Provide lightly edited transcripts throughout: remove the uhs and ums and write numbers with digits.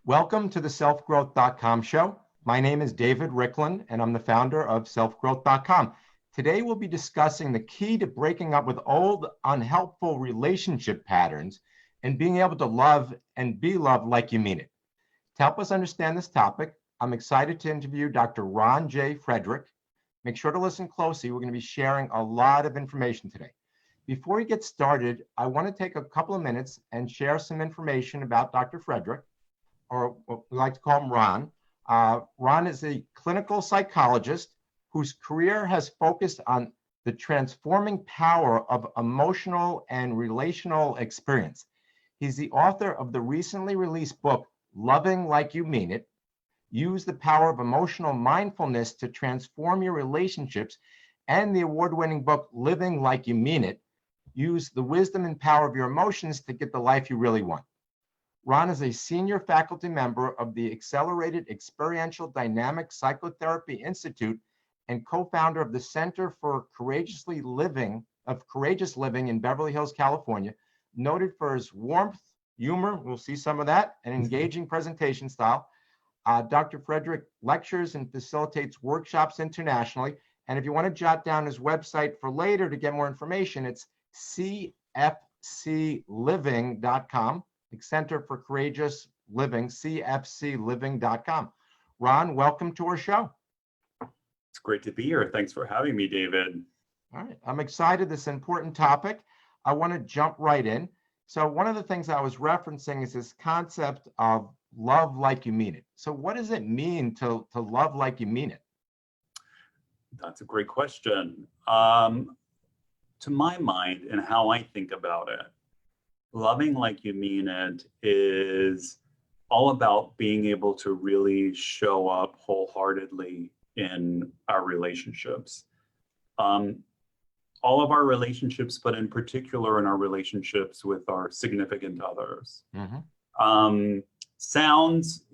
Welcome to the selfgrowth.com show. My name is David Riklan, and I'm the founder of selfgrowth.com. Today, we'll be discussing the key to breaking up with old, unhelpful relationship patterns and being able to love and be loved like you mean it. To help us understand this topic, I'm excited to interview Dr. Ron J. Frederick. Make sure to listen closely. We're going to be sharing a lot of information today. Before we get started, I want to take a couple of minutes and share some information about Dr. Frederick, or what we like to call him Ron. Ron is a clinical psychologist whose career has focused on the transforming power of emotional and relational experience. He's the author of the recently released book, Loving Like You Mean It. Use the power of emotional mindfulness to transform your relationships, and the award-winning book, Living Like You Mean It. Use the wisdom and power of your emotions to get the life you really want. Ron is a senior faculty member of the Accelerated Experiential Dynamic Psychotherapy Institute and co-founder of the Center for Courageous Living in Beverly Hills, California, noted for his warmth, humor, we'll see some of that, and engaging presentation style. Dr. Frederick lectures and facilitates workshops internationally. And if you want to jot down his website for later to get more information, it's cfcliving.com. Center for Courageous Living, cfcliving.com. Ron, welcome to our show. It's great to be here. Thanks for having me, David. All right, I'm excited. This is an important topic. I want to jump right in. So one of the things I was referencing is this concept of love like you mean it. So what does it mean to love like you mean it? That's a great question. To my mind and how I think about it, loving like you mean it is all about being able to really show up wholeheartedly in our relationships. All of our relationships, but in particular in our relationships with our significant others. Sounds,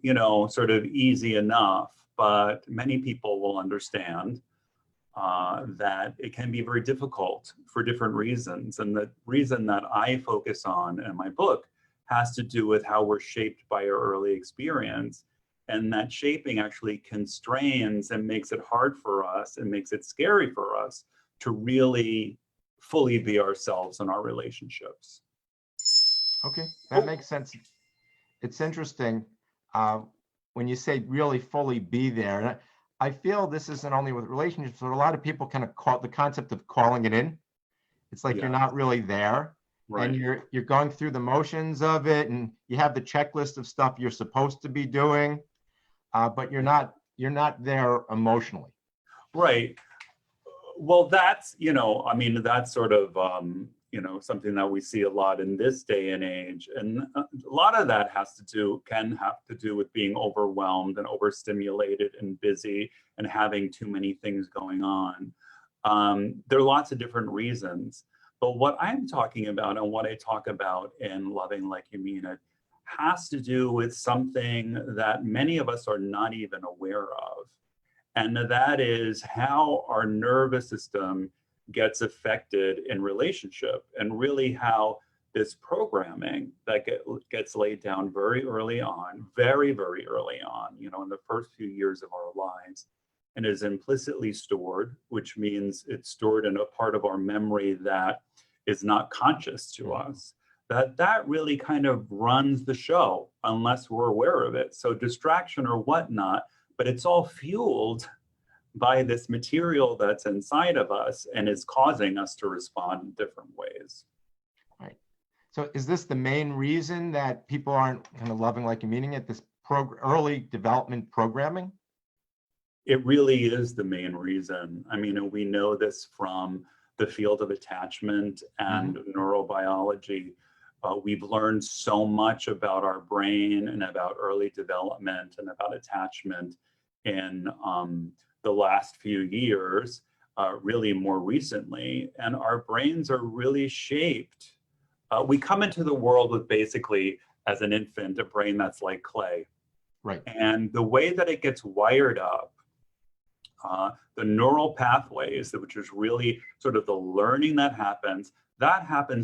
sort of easy enough, but many people will understand that it can be very difficult for different reasons. And the reason that I focus on in my book has to do with how we're shaped by our early experience. And that shaping actually constrains and makes it hard for us and makes it scary for us to really fully be ourselves in our relationships. Okay, that makes sense. It's interesting when you say really fully be there. And I feel this isn't only with relationships, but a lot of people kind of call the concept of calling it in. It's like You're not really there, right. And you're going through the motions of it, and you have the checklist of stuff you're supposed to be doing, but you're not there emotionally. Right. Well, that's that's sort of something that we see a lot in this day and age. And a lot of that can have to do with being overwhelmed and overstimulated and busy and having too many things going on. There are lots of different reasons, but what I'm talking about and what I talk about in Loving Like You Mean It has to do with something that many of us are not even aware of. And that is how our nervous system gets affected in relationship, and really how this programming that gets laid down very early on, very, very early on, in the first few years of our lives, and is implicitly stored, which means it's stored in a part of our memory that is not conscious to us, that really kind of runs the show unless we're aware of it. So distraction or whatnot, but it's all fueled by this material that's inside of us and is causing us to respond in different ways. Right. So is this the main reason that people aren't kind of loving like you meaning it, this early development programming? It really is the main reason. I mean, we know this from the field of attachment and neurobiology. We've learned so much about our brain and about early development and about attachment in the last few years, really more recently, and our brains are really shaped. We come into the world with basically, as an infant, a brain that's like clay. Right. And the way that it gets wired up, the neural pathways, which is really sort of the learning that happens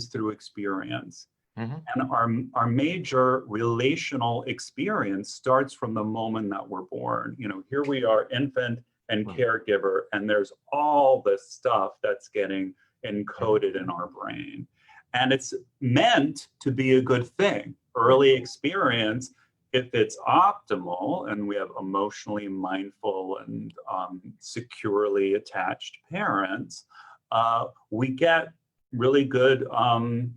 through experience. Mhm. And our major relational experience starts from the moment that we're born. You know, here we are, infant and Right. caregiver, and there's all this stuff that's getting Mhm. encoded in our brain. And it's meant to be a good thing. Right. Early experience, if it's optimal, and we have emotionally mindful and securely attached parents, we get really good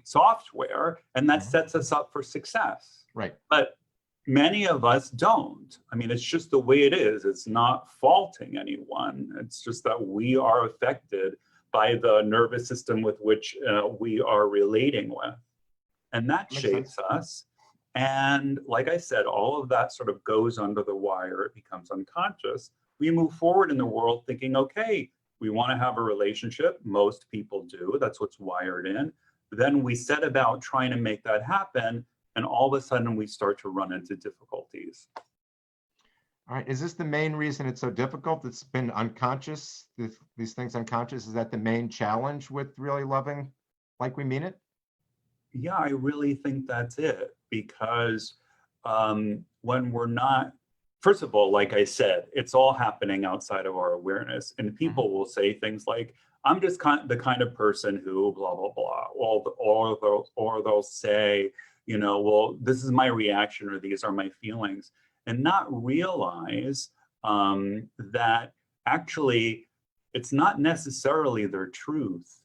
software, and that Mhm. sets us up for success. Right. But many of us don't. I mean, it's just the way it is. It's not faulting anyone. It's just that we are affected by the nervous system with which we are relating with. And that Makes sense. shapes us. And like I said, all of that sort of goes under the wire. It becomes unconscious. We move forward in the world thinking, okay, we want to have a relationship. Most people do. That's what's wired in. Then we set about trying to make that happen. And all of a sudden, we start to run into difficulties. All right. Is this the main reason it's so difficult? It's been unconscious, these things unconscious. Is that the main challenge with really loving like we mean it? Yeah, I really think that's it because when we're not, first of all, like I said, it's all happening outside of our awareness. And Mhm. people will say things like, I'm just the kind of person who blah, blah, blah. Or they'll say, you know, well, this is my reaction or these are my feelings, and not realize that actually it's not necessarily their truth.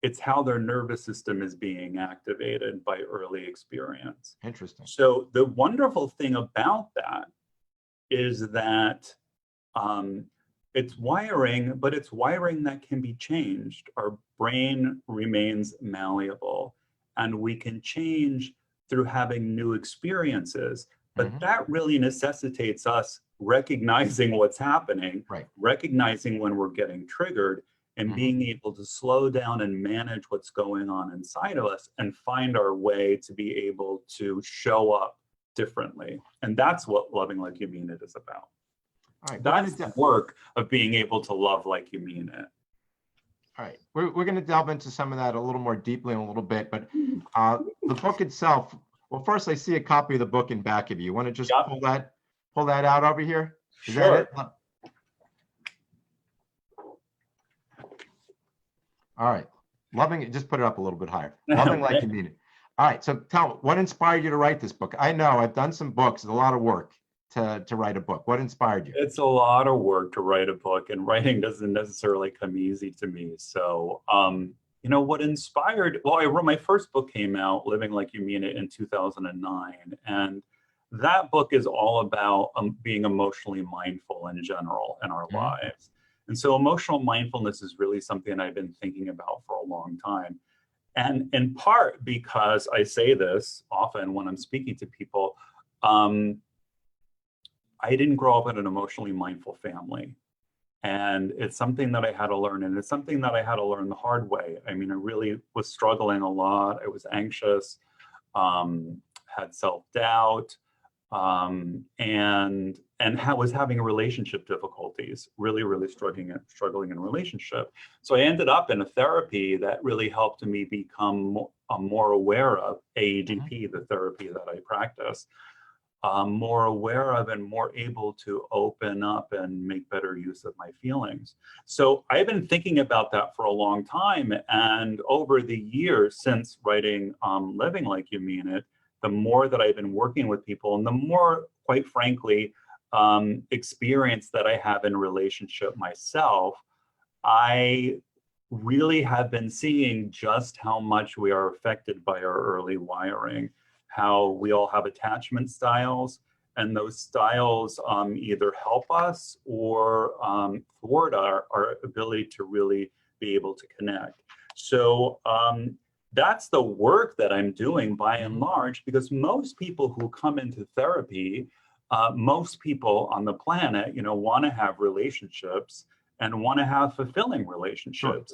It's how their nervous system is being activated by early experience. Interesting. So the wonderful thing about that is that um, it's wiring, but it's wiring that can be changed. Our brain remains malleable, and we can change through having new experiences. But Mhm. that really necessitates us recognizing what's happening, Right. recognizing when we're getting triggered, and Mhm. being able to slow down and manage what's going on inside of us and find our way to be able to show up differently. And that's what Loving Like You Mean It is about. All right. That's the work of being able to love like you mean it. All right. We're going to delve into some of that a little more deeply in a little bit, but the book itself. Well, first, I see a copy of the book in back of you. You want to just Yep, pull that out over here? Is that sure. it? All right. Loving it. Just put it up a little bit higher. Loving like Okay. you mean it. All right. So tell me, what inspired you to write this book? I know I've done some books. It's a lot of work to write a book. What inspired you? It's a lot of work to write a book, and writing doesn't necessarily come easy to me. So, you know, what inspired, well, I wrote my first book came out, Living Like You Mean It, in 2009. And that book is all about being emotionally mindful in general in our Mhm. lives. And so emotional mindfulness is really something I've been thinking about for a long time. And in part because I say this often when I'm speaking to people, um, I didn't grow up in an emotionally mindful family. And it's something that I had to learn. And it's something that I had to learn the hard way. I mean, I really was struggling a lot. I was anxious, had self doubt, was having relationship difficulties, really struggling in relationship. So I ended up in a therapy that really helped me become more aware of Mhm. AEDP, the therapy that I practice, more aware of and more able to open up and make better use of my feelings. So I've been thinking about that for a long time. And over the years since writing Living Like You Mean It, the more that I've been working with people and the more, quite frankly, experience that I have in relationship myself, I really have been seeing just how much we are affected by our early wiring, how we all have attachment styles, and those styles either help us or thwart our ability to really be able to connect. So that's the work that I'm doing by and Mhm. large, because most people who come into therapy, most people on the planet, you know, want to have relationships and want to have fulfilling Sure. relationships.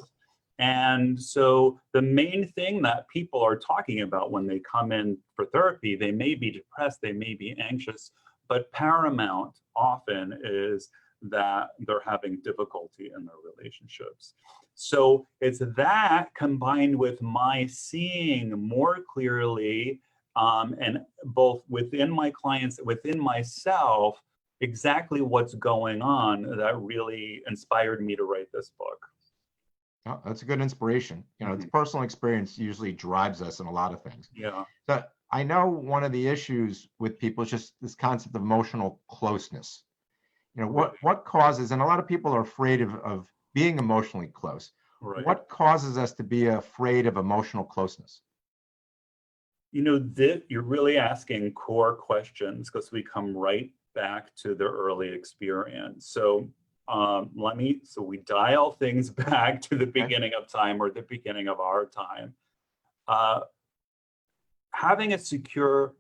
And so the main thing that people are talking about when they come in for therapy, they may be depressed, they may be anxious, but paramount often is that they're having difficulty in their relationships. So it's that combined with my seeing more clearly, and both within my clients, within myself, exactly what's going on that really inspired me to write this book. Oh, that's a good inspiration. It's personal experience usually drives us in a lot of things. Yeah. So I know one of the issues with people is just this concept of emotional closeness. What causes, and a lot of people are afraid of being emotionally close. Right. What causes us to be afraid of emotional closeness? You're really asking core questions because we come right back to the early experience. So we dial things back to the beginning of time, or the beginning of our time. Having a secure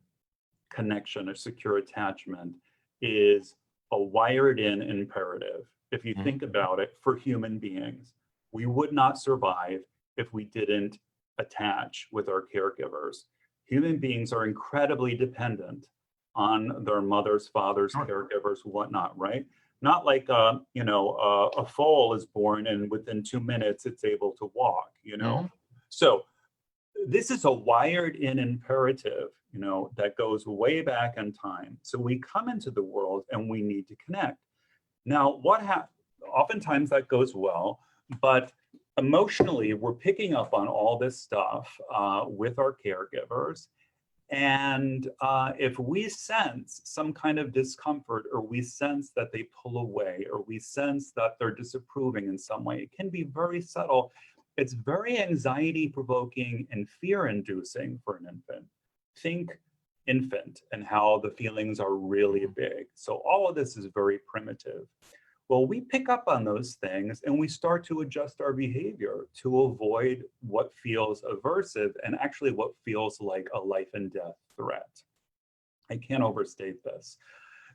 connection, a secure attachment, is a wired-in imperative. If you think about it, for human beings, we would not survive if we didn't attach with our caregivers. Human beings are incredibly dependent on their mothers, fathers, caregivers, whatnot, right? Not like a foal is born and within 2 minutes it's able to walk. So this is a wired-in imperative, that goes way back in time. So we come into the world and we need to connect. Now, oftentimes that goes well, but emotionally, we're picking up on all this stuff with our caregivers. And if we sense some kind of discomfort, or we sense that they pull away, or we sense that they're disapproving in some way, it can be very subtle. It's very anxiety provoking and fear inducing for an infant. Think infant and how the feelings are really big. So all of this is very primitive. Well, we pick up on those things and we start to adjust our behavior to avoid what feels aversive and actually what feels like a life and death threat. I can't overstate this.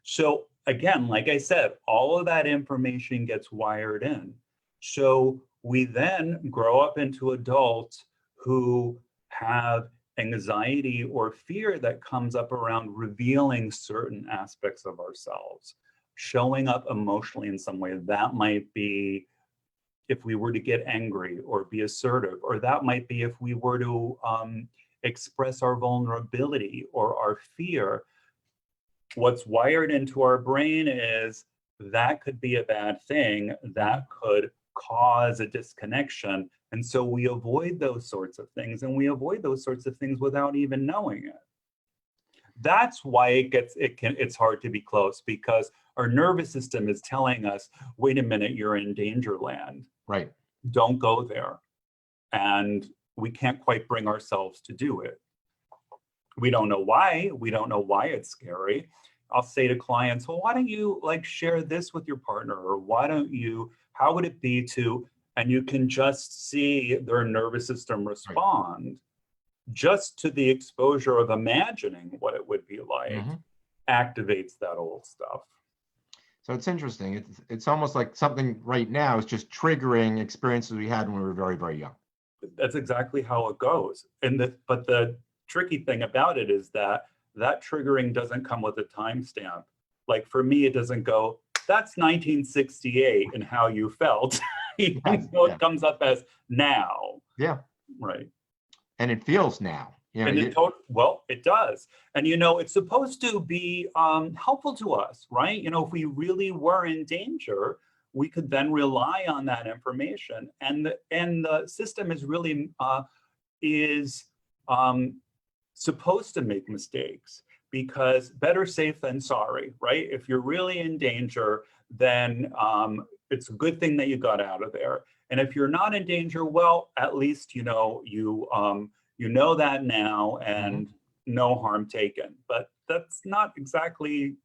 So again, like I said, all of that information gets wired in. So we then grow up into adults who have anxiety or fear that comes up around revealing certain aspects of ourselves, showing up emotionally in some way. That might be if we were to get angry or be assertive, or that might be if we were to express our vulnerability or our fear. What's wired into our brain is that could be a bad thing, that could cause a disconnection. And so we avoid those sorts of things, and we avoid those sorts of things without even knowing it. That's why it's hard to be close, because our nervous system is telling us, wait a minute, you're in danger land. Right. Don't go there. And we can't quite bring ourselves to do it. We don't know why. We don't know why it's scary. I'll say to clients, well, why don't you share this with your partner? Or how would it be to, and you can just see their nervous system respond just to the exposure of imagining what it would be like, activates that old stuff. So it's interesting. It's almost like something right now is just triggering experiences we had when we were very, very young. That's exactly how it goes. But the tricky thing about it is that triggering doesn't come with a timestamp. Like for me, it doesn't go, that's 1968 and how you felt. Even though it comes up as now. Yeah. Right. And it feels now. It does. And it's supposed to be helpful to us, right? If we really were in danger, we could then rely on that information. And the system is really supposed to make mistakes, because better safe than sorry, right? If you're really in danger, then it's a good thing that you got out of there. And if you're not in danger, well, at least you know that now, and no harm taken. But that's not exactly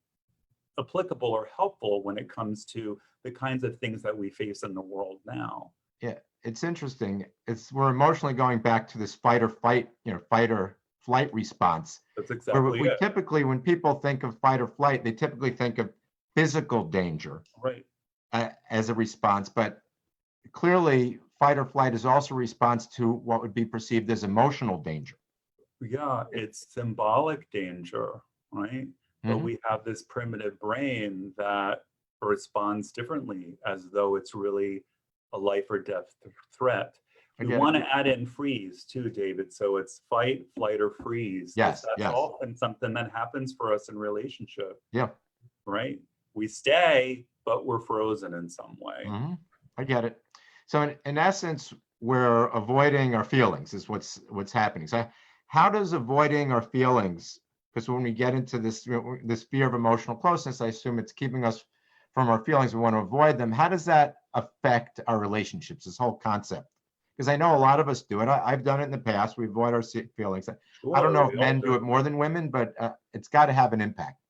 applicable or helpful when it comes to the kinds of things that we face in the world now. Yeah, it's interesting. We're emotionally going back to this fight or flight response. That's exactly it. Typically, when people think of fight or flight, they typically think of physical danger, right, as a response. But clearly, fight or flight is also a response to what would be perceived as emotional danger. Yeah, it's symbolic danger, right? But we have this primitive brain that responds differently as though it's really a life or death threat. I We get want it. to add in freeze too, David. So it's fight, flight, or freeze, because Yes, that's yes. often something that happens for us in relationship, Yeah. right? We stay, but we're frozen in some way. Hmm. I get it. So in essence, we're avoiding our feelings is what's happening. So how does avoiding our feelings, because when we get into this fear of emotional closeness, I assume it's keeping us from our feelings. We want to avoid them. How does that affect our relationships, this whole concept? Because I know a lot of us do it. I've done it in the past. We avoid our feelings. I don't Sure, know if we all men do do. it more than women, but it's got to have an impact.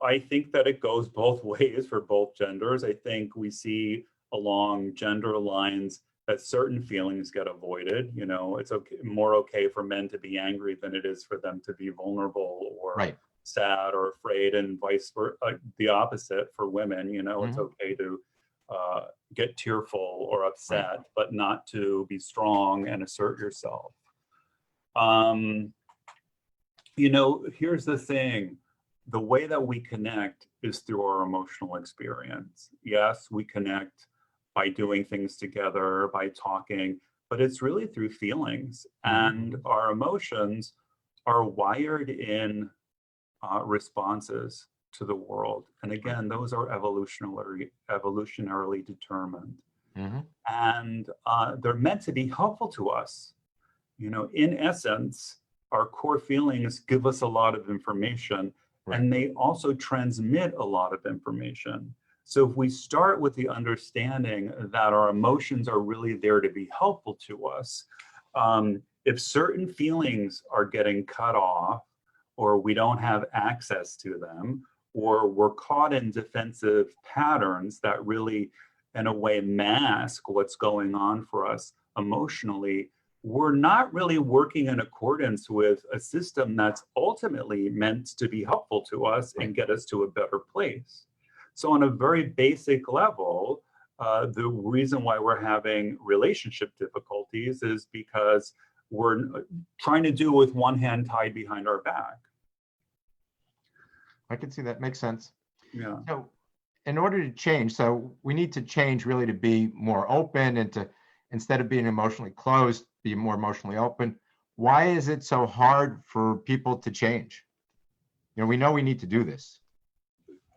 I think that it goes both ways for both genders. I think we see along gender lines that certain feelings get avoided. You know, it's okay, more okay for men to be angry than it is for them to be vulnerable or Right. sad or afraid, and vice versa. The opposite for women. You know, it's Hmm. okay to get tearful or Right. upset, but not to be strong and assert yourself. Um, you know, here's the thing. The way that we connect is through our emotional experience. Yes, we connect by doing things together, by talking, but it's really through feelings. Hmm. And our emotions are wired in responses to the world. And Right. again, those are evolutionarily determined. Hmm. And they're meant to be helpful to us. You know, in essence, our core feelings give us a lot of information, Right. and they also transmit a lot of information. So if we start with the understanding that our emotions are really there to be helpful to us, if certain feelings are getting cut off, or we don't have access to them, or we're caught in defensive patterns that really, in a way, mask what's going on for us emotionally, we're not really working in accordance with a system that's ultimately meant to be helpful to us Right. and get us to a better place. So, on a very basic level, the reason why we're having relationship difficulties is because we're trying to do with one hand tied behind our back. I can see that makes sense. Yeah. So in order to change, so we need to change really to be more open and to, instead of being emotionally closed, be more emotionally open. Why is it so hard for people to change? You know, we know we need to do this.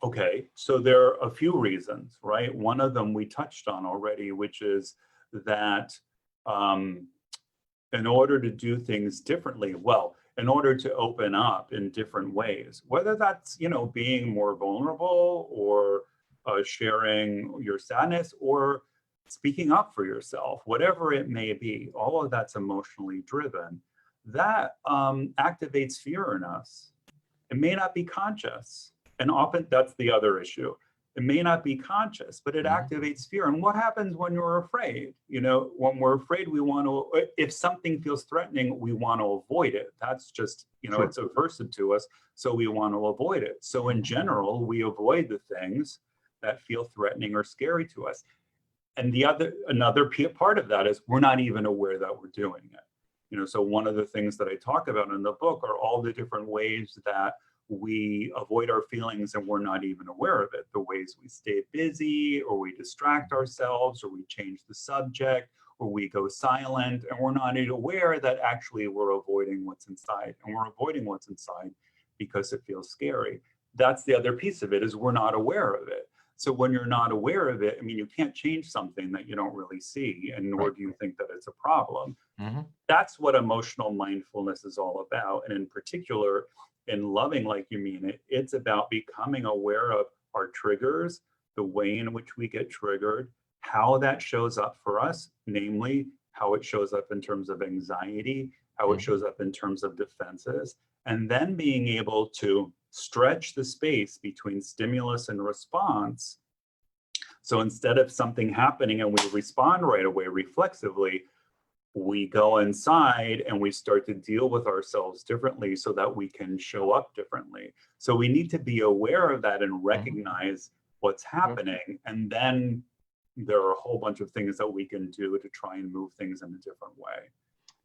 Okay, so there are a few reasons, right? One of them we touched on already, which is that um, in order to do things differently, well, in order to open up in different ways, whether that's, you know, being more vulnerable or sharing your sadness or speaking up for yourself, whatever it may be, all of that's emotionally driven. That activates fear in us. It may not be conscious. And often that's the other issue. It may not be conscious, but it Mhm. activates fear. And what happens when you're afraid? You know, when we're afraid, we want to, if something feels threatening, we want to avoid it. That's just, you know, True. it's aversive to us. So we want to avoid it. So in Mhm. general, we avoid the things that feel threatening or scary to us. And another part of that is we're not even aware that we're doing it. You know, so one of the things that I talk about in the book are all the different ways that we avoid our feelings and we're not even aware of it. The ways we stay busy, or we distract ourselves, or we change the subject, or we go silent, and we're not even aware that actually we're avoiding what's inside. And we're avoiding what's inside because it feels scary. That's the other piece of it, is we're not aware of it. So when you're not aware of it, I mean, you can't change something that you don't really see, and nor Right. do you think that it's a problem. Mhm. That's what emotional mindfulness is all about. And in particular, in loving like you mean it, it's about becoming aware of our triggers, the way in which we get triggered, how that shows up for us, namely, how it shows up in terms of anxiety, how it Mhm. shows up in terms of defenses, and then being able to stretch the space between stimulus and response. So instead of something happening and we respond right away reflexively, we go inside and we start to deal with ourselves differently so that we can show up differently. So we need to be aware of that and Mhm. recognize what's Okay. happening. And then there are a whole bunch of things that we can do to try and move things in a different way.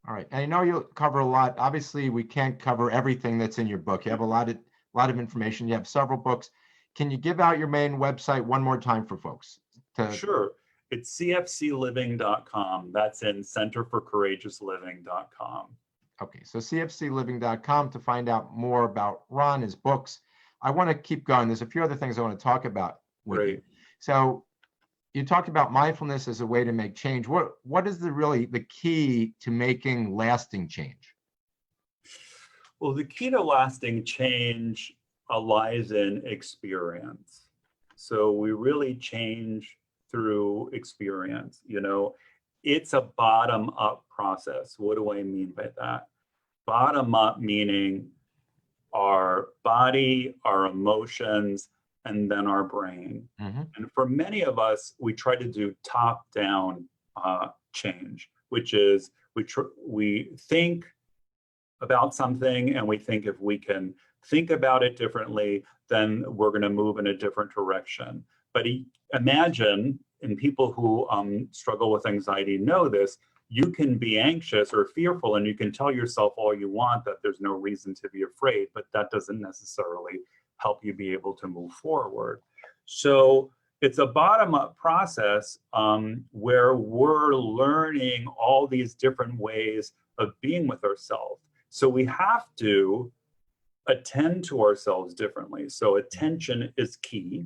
All right. And I know you'll cover a lot. Obviously, we can't cover everything that's in your book. You have a lot of information. You have several books. can you give out your main website one more time for folks? Sure. It's cfcliving.com. That's in centerforcourageousliving.com. Okay, so cfcliving.com to find out more about Ron, his books. I want to keep going. There's a few other things I want to talk about with you. So you talked about mindfulness as a way to make change. What is really the key to making lasting change? Well, the key to lasting change lies in experience. So we really change through experience. It's a bottom-up process. What do I mean by that? Bottom-up meaning our body, our emotions, and then our brain. Mm-hmm. And for many of us, we try to do top-down change, which is we think about something and we think if we can think about it differently, then we're going to move in a different direction. But imagine, and people who struggle with anxiety know this, you can be anxious or fearful and you can tell yourself all you want that there's no reason to be afraid, but that doesn't necessarily help you be able to move forward. So it's a bottom-up process where we're learning all these different ways of being with ourselves. So we have to attend to ourselves differently. So attention is key.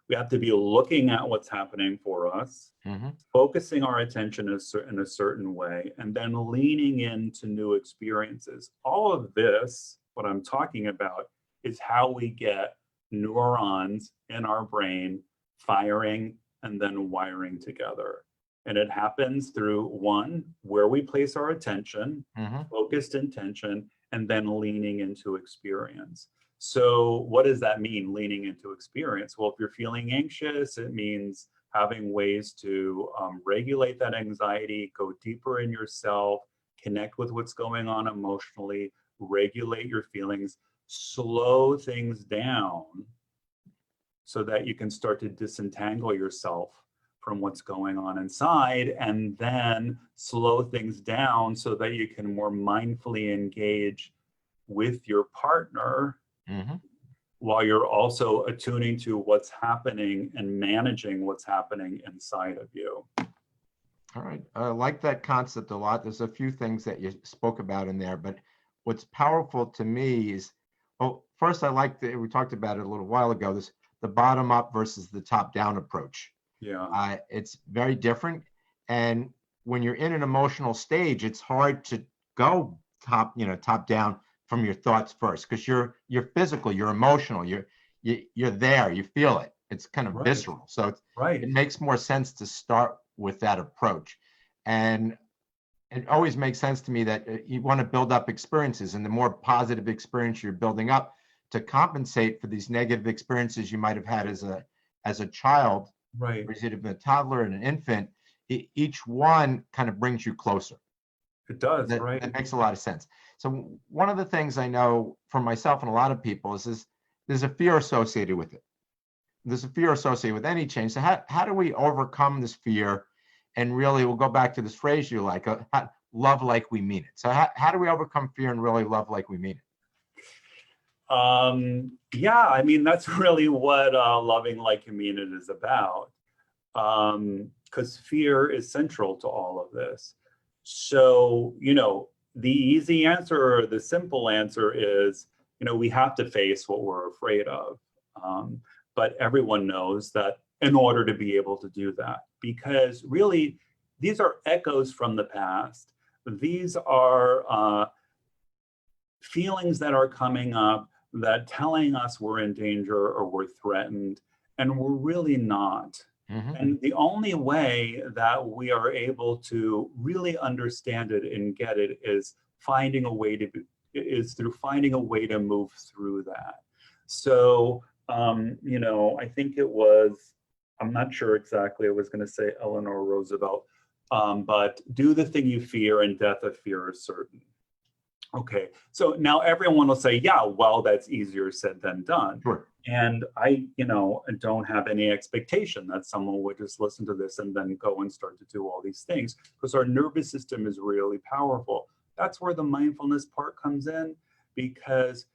We have to be looking at what's happening for us, Mm-hmm. focusing our attention in a certain way, and then leaning into new experiences. All of this, what I'm talking about, is how we get neurons in our brain firing and then wiring together. And it happens through one, where we place our attention, Mm-hmm. focused intention, and then leaning into experience. So what does that mean, leaning into experience? Well, if you're feeling anxious, it means having ways to regulate that anxiety, go deeper in yourself, connect with what's going on emotionally, regulate your feelings, slow things down so that you can start to disentangle yourself from what's going on inside, and then slow things down so that you can more mindfully engage with your partner. Mm-hmm. While you're also attuning to what's happening and managing what's happening inside of you. All right. I like that concept a lot. There's a few things that you spoke about in there, but what's powerful to me is, first, I like that we talked about it a little while ago, the bottom up versus the top down approach. Yeah. It's very different. And when you're in an emotional stage, it's hard to go top down from your thoughts first, because you're physical, you're emotional, you're there, you feel it. It's kind of visceral. So it makes more sense to start with that approach. And it always makes sense to me that you want to build up experiences, and the more positive experience you're building up to compensate for these negative experiences you might have had as a child, or even a toddler and an infant, each one kind of brings you closer. It does, that makes a lot of sense. So one of the things I know for myself and a lot of people is there's a fear associated with it. There's a fear associated with any change. So how do we overcome this fear? And really, we'll go back to this phrase you like, love like we mean it. So how do we overcome fear and really love like we mean it? Yeah, I mean, that's really what loving like you mean it is about. Because fear is central to all of this. So, the easy answer or the simple answer is, we have to face what we're afraid of. But everyone knows that in order to be able to do that, because really, these are echoes from the past. These are feelings that are coming up that telling us we're in danger or we're threatened, and we're really not. Mm-hmm. And the only way that we are able to really understand it and get it is through finding a way to move through that. So, I think it was, I'm not sure exactly, I was going to say Eleanor Roosevelt, but do the thing you fear and death of fear is certain. Okay, so now everyone will say, yeah, well, that's easier said than done. Sure. And I, don't have any expectation that someone would just listen to this and then go and start to do all these things, because our nervous system is really powerful. That's where the mindfulness part comes in, because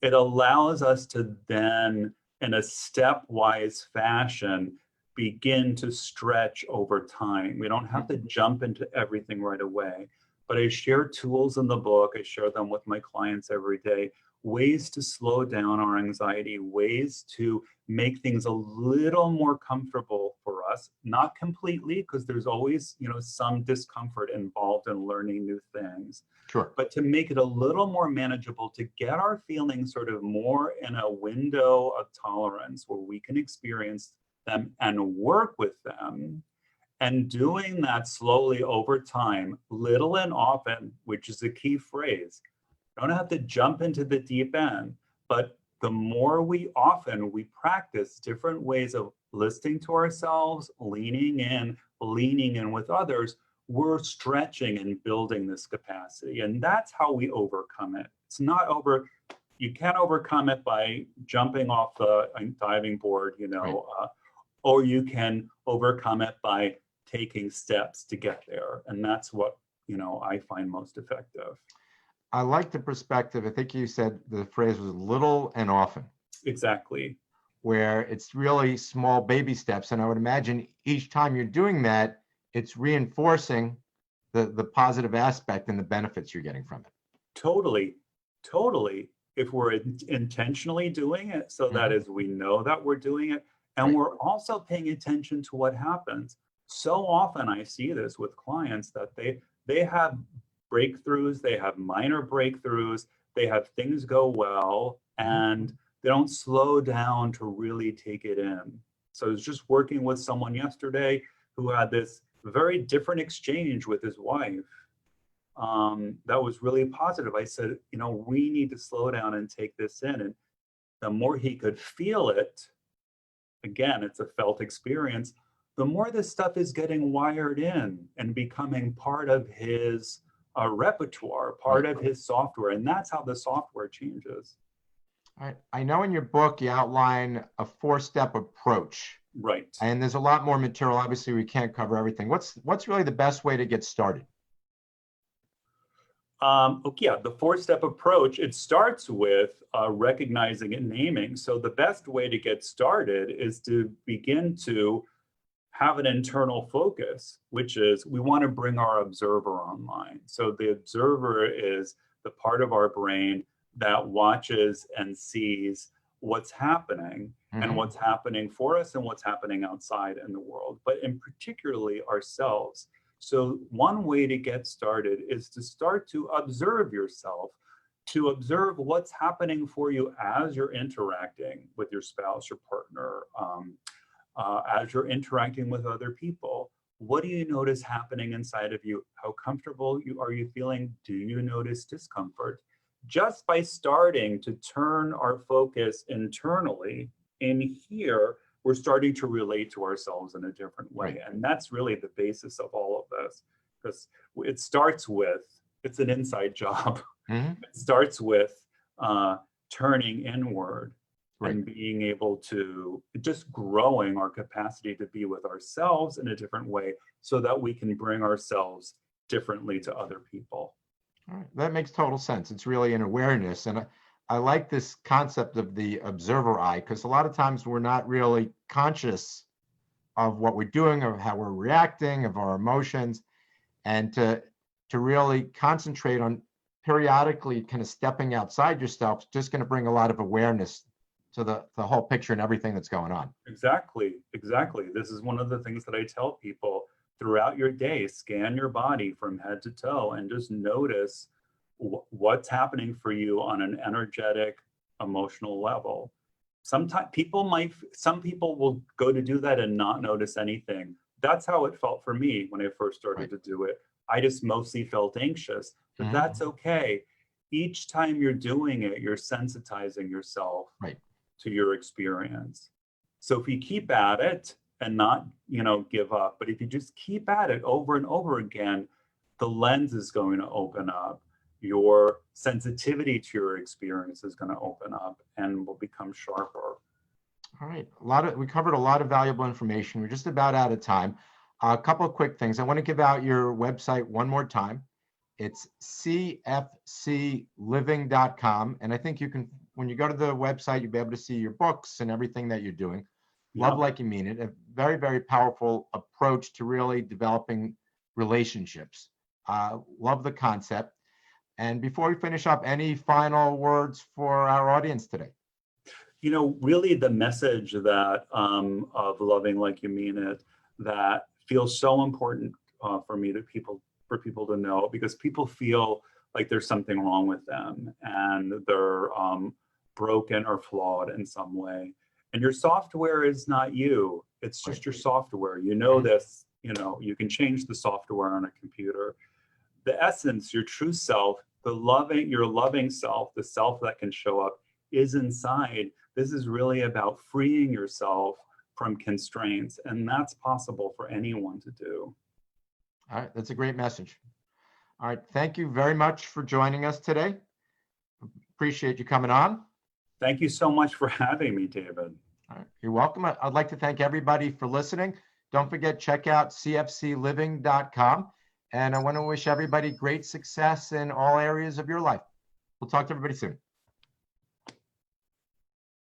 it allows us to then, in a stepwise fashion, begin to stretch over time. We don't have to jump into everything right away. But I share tools in the book, I share them with my clients every day, ways to slow down our anxiety, ways to make things a little more comfortable for us, not completely, because there's always, some discomfort involved in learning new things, Sure. but to make it a little more manageable, to get our feelings sort of more in a window of tolerance where we can experience them and work with them. And doing that slowly over time, little and often, which is a key phrase. Don't have to jump into the deep end, but the more we practice different ways of listening to ourselves, leaning in with others, we're stretching and building this capacity. And that's how we overcome it. You can't overcome it by jumping off the diving board, Right. Or you can overcome it by taking steps to get there. And that's what, I find most effective. I like the perspective. I think you said the phrase was little and often. Exactly. Where it's really small baby steps. And I would imagine each time you're doing that, it's reinforcing the positive aspect and the benefits you're getting from it. Totally. If we're intentionally doing it, so that is, we know that we're doing it, and we're also paying attention to what happens. So often I see this with clients that they have breakthroughs, they have minor breakthroughs, they have things go well, and they don't slow down to really take it in. So I was just working with someone yesterday who had this very different exchange with his wife. That was really positive. I said, we need to slow down and take this in. And the more he could feel it, again, it's a felt experience, the more this stuff is getting wired in and becoming part of his repertoire, part of his software. And that's how the software changes. All right. I know in your book you outline a 4-step approach. Right. And there's a lot more material. Obviously, we can't cover everything. What's really the best way to get started? The 4-step approach, it starts with recognizing and naming. So the best way to get started is to begin to have an internal focus, which is we want to bring our observer online. So the observer is the part of our brain that watches and sees what's happening and what's happening for us and what's happening outside in the world, but in particularly ourselves. So one way to get started is to start to observe yourself, to observe what's happening for you as you're interacting with your spouse, your partner, as you're interacting with other people. What do you notice happening inside of you? How comfortable are you feeling? Do you notice discomfort? Just by starting to turn our focus internally in here, we're starting to relate to ourselves in a different way. And that's really the basis of all of this, because it starts with, it's an inside job. It starts with turning inward and being able to just growing our capacity to be with ourselves in a different way so that we can bring ourselves differently to other people. All right. That makes total sense. It's really an awareness. And I like this concept of the observer eye, because a lot of times we're not really conscious of what we're doing, of how we're reacting, of our emotions, and to really concentrate on periodically kind of stepping outside yourself is just going to bring a lot of awareness to the whole picture and everything that's going on. Exactly. This is one of the things that I tell people throughout your day. Scan your body from head to toe and just notice what's happening for you on an energetic, emotional level. Some people will go to do that and not notice anything. That's how it felt for me when I first started to do it. I just mostly felt anxious, but that's okay. Each time you're doing it, you're sensitizing yourself to your experience. So if you keep at it and not, give up, but if you just keep at it over and over again, the lens is going to open up. Your sensitivity to your experience is going to open up and will become sharper. All right. We covered a lot of valuable information. We're just about out of time. A couple of quick things. I want to give out your website one more time. It's cfcliving.com. And I think you can when you go to the website, you'll be able to see your books and everything that you're doing. Yeah. Love Like You Mean It, a very, very powerful approach to really developing relationships. Love the concept. And before we finish up, any final words for our audience today? You know, really the message that of loving like you mean it, that feels so important for people to know, because people feel like there's something wrong with them and they're broken or flawed in some way. And your software is not you. It's just your software. You know this, you know, you can change the software on a computer. The essence, your true self, your loving self, the self that can show up is inside. This is really about freeing yourself from constraints, and that's possible for anyone to do. All right, that's a great message. All right, thank you very much for joining us today. Appreciate you coming on. Thank you so much for having me, David. All right, you're welcome. I'd like to thank everybody for listening. Don't forget, check out cfcliving.com. And I want to wish everybody great success in all areas of your life. We'll talk to everybody soon.